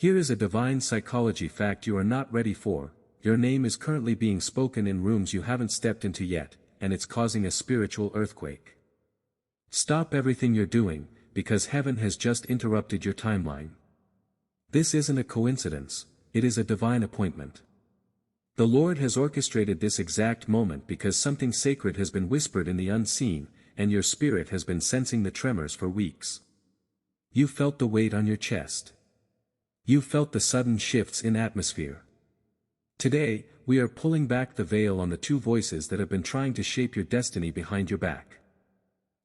Here is a divine psychology fact you are not ready for: your name is currently being spoken in rooms you haven't stepped into yet, and it's causing a spiritual earthquake. Stop everything you're doing, because heaven has just interrupted your timeline. This isn't a coincidence, it is a divine appointment. The Lord has orchestrated this exact moment because something sacred has been whispered in the unseen, and your spirit has been sensing the tremors for weeks. You felt the weight on your chest. You felt the sudden shifts in atmosphere. Today, we are pulling back the veil on the two voices that have been trying to shape your destiny behind your back.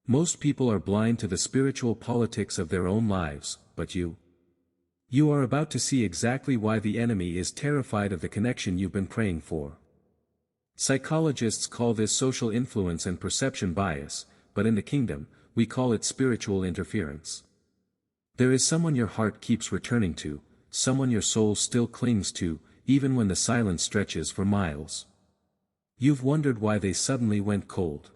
Most people are blind to the spiritual politics of their own lives, but you are about to see exactly why the enemy is terrified of the connection you've been praying for. Psychologists call this social influence and perception bias, but in the kingdom, we call it spiritual interference. There is someone your heart keeps returning to, someone your soul still clings to, even when the silence stretches for miles. You've wondered why they suddenly went cold.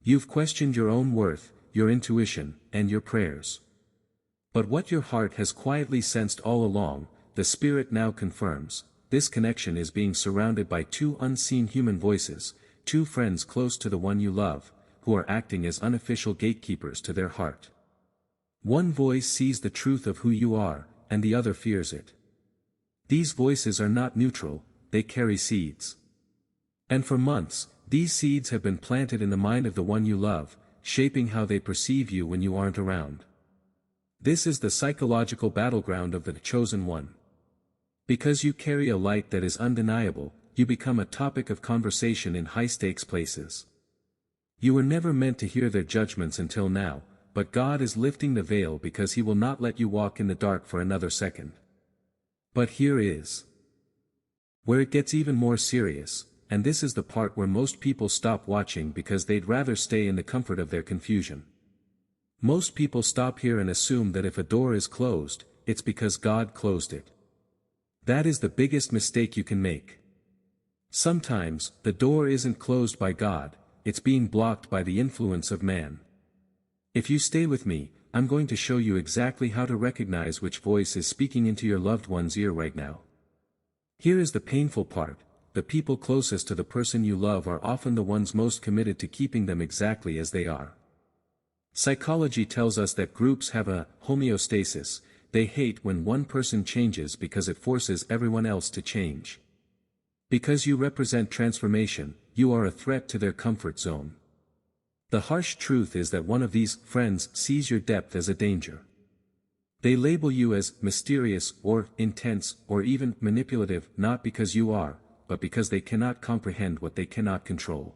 You've questioned your own worth, your intuition, and your prayers. But what your heart has quietly sensed all along, the Spirit now confirms: this connection is being surrounded by two unseen human voices, two friends close to the one you love, who are acting as unofficial gatekeepers to their heart. One voice sees the truth of who you are, and the other fears it. These voices are not neutral, they carry seeds. And for months, these seeds have been planted in the mind of the one you love, shaping how they perceive you when you aren't around. This is the psychological battleground of the chosen one. Because you carry a light that is undeniable, you become a topic of conversation in high-stakes places. You were never meant to hear their judgments until now, but God is lifting the veil because He will not let you walk in the dark for another second. But here is where it gets even more serious, and this is the part where most people stop watching because they'd rather stay in the comfort of their confusion. Most people stop here and assume that if a door is closed, it's because God closed it. That is the biggest mistake you can make. Sometimes, the door isn't closed by God, it's being blocked by the influence of man. If you stay with me, I'm going to show you exactly how to recognize which voice is speaking into your loved one's ear right now. Here is the painful part: the people closest to the person you love are often the ones most committed to keeping them exactly as they are. Psychology tells us that groups have a homeostasis. They hate when one person changes because it forces everyone else to change. Because you represent transformation, you are a threat to their comfort zone. The harsh truth is that one of these friends sees your depth as a danger. They label you as mysterious or intense or even manipulative, not because you are, but because they cannot comprehend what they cannot control.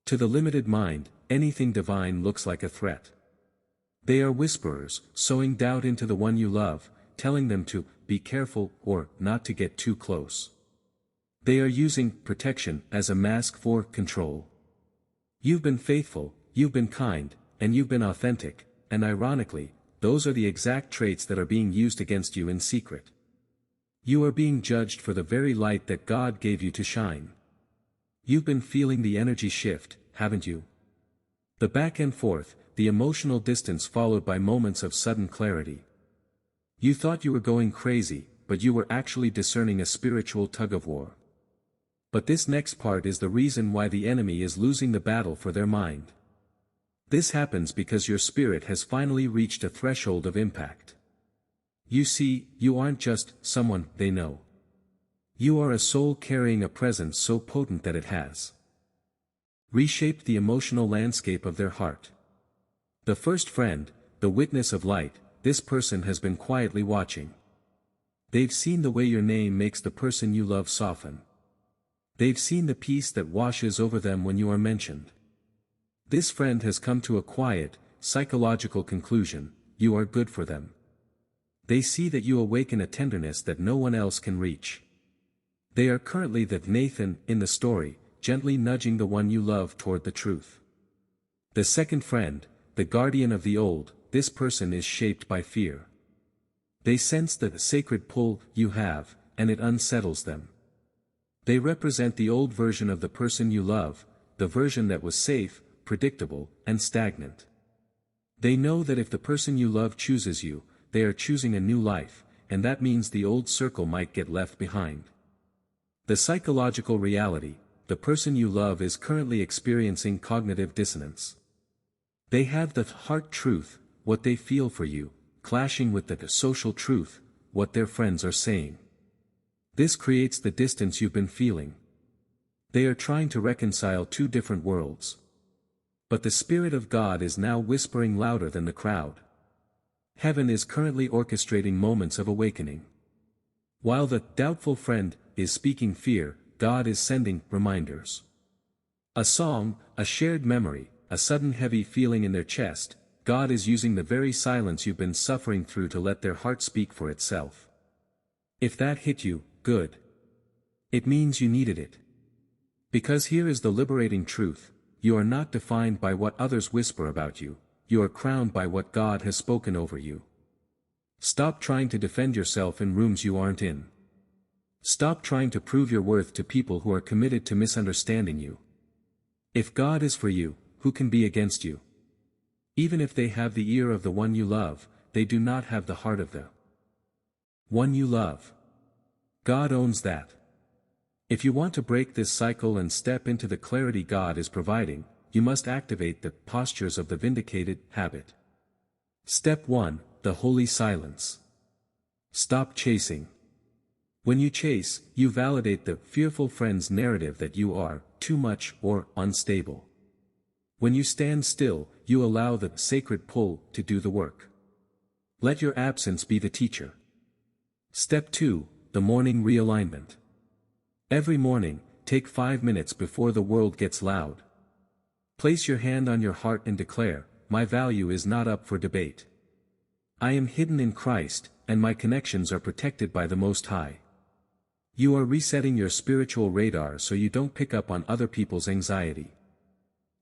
To the limited mind, anything divine looks like a threat. They are whisperers, sowing doubt into the one you love, telling them to be careful or not to get too close. They are using protection as a mask for control. You've been faithful, you've been kind, and you've been authentic, and ironically, those are the exact traits that are being used against you in secret. You are being judged for the very light that God gave you to shine. You've been feeling the energy shift, haven't you? The back and forth, the emotional distance followed by moments of sudden clarity. You thought you were going crazy, but you were actually discerning a spiritual tug-of-war. But this next part is the reason why the enemy is losing the battle for their mind. This happens because your spirit has finally reached a threshold of impact. You see, you aren't just someone they know. You are a soul carrying a presence so potent that it has reshaped the emotional landscape of their heart. The first friend, the witness of light, this person has been quietly watching. They've seen the way your name makes the person you love soften. They've seen the peace that washes over them when you are mentioned. This friend has come to a quiet, psychological conclusion: you are good for them. They see that you awaken a tenderness that no one else can reach. They are currently the Nathan in the story, gently nudging the one you love toward the truth. The second friend, the guardian of the old, this person is shaped by fear. They sense the sacred pull you have, and it unsettles them. They represent the old version of the person you love, the version that was safe, predictable, and stagnant. They know that if the person you love chooses you, they are choosing a new life, and that means the old circle might get left behind. The psychological reality: the person you love is currently experiencing cognitive dissonance. They have the heart truth, what they feel for you, clashing with the social truth, what their friends are saying. This creates the distance you've been feeling. They are trying to reconcile two different worlds. But the Spirit of God is now whispering louder than the crowd. Heaven is currently orchestrating moments of awakening. While the doubtful friend is speaking fear, God is sending reminders. A song, a shared memory, a sudden heavy feeling in their chest. God is using the very silence you've been suffering through to let their heart speak for itself. If that hit you, good. It means you needed it. Because here is the liberating truth: you are not defined by what others whisper about you, you are crowned by what God has spoken over you. Stop trying to defend yourself in rooms you aren't in. Stop trying to prove your worth to people who are committed to misunderstanding you. If God is for you, who can be against you? Even if they have the ear of the one you love, they do not have the heart of the one you love. God owns that. If you want to break this cycle and step into the clarity God is providing, you must activate the postures of the vindicated habit. Step 1: the holy silence. Stop chasing. When you chase, you validate the fearful friend's narrative that you are too much or unstable. When you stand still, you allow the sacred pull to do the work. Let your absence be the teacher. Step 2: the morning realignment. Every morning, take 5 minutes before the world gets loud. Place your hand on your heart and declare, "My value is not up for debate. I am hidden in Christ, and my connections are protected by the Most High." You are resetting your spiritual radar so you don't pick up on other people's anxiety.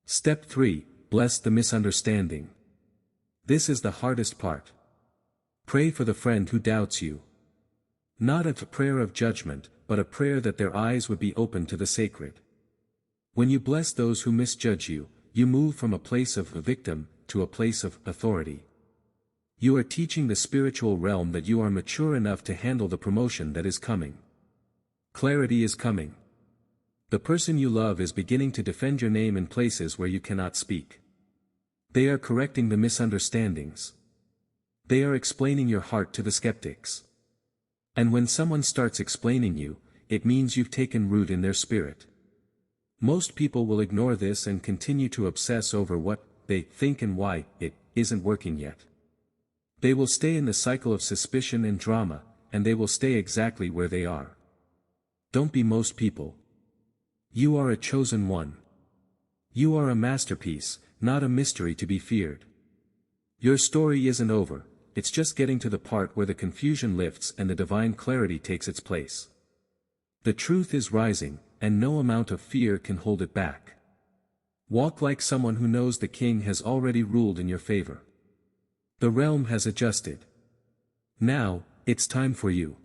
Step 3: bless the misunderstanding. This is the hardest part. Pray for the friend who doubts you. Not a prayer of judgment, but a prayer that their eyes would be open to the sacred. When you bless those who misjudge you, you move from a place of a victim to a place of authority. You are teaching the spiritual realm that you are mature enough to handle the promotion that is coming. Clarity is coming. The person you love is beginning to defend your name in places where you cannot speak. They are correcting the misunderstandings. They are explaining your heart to the skeptics. And when someone starts explaining you, it means you've taken root in their spirit. Most people will ignore this and continue to obsess over what they think and why it isn't working yet. They will stay in the cycle of suspicion and drama, and they will stay exactly where they are. Don't be most people. You are a chosen one. You are a masterpiece, not a mystery to be feared. Your story isn't over. It's just getting to the part where the confusion lifts and the divine clarity takes its place. The truth is rising, and no amount of fear can hold it back. Walk like someone who knows the king has already ruled in your favor. The realm has adjusted. Now, it's time for you.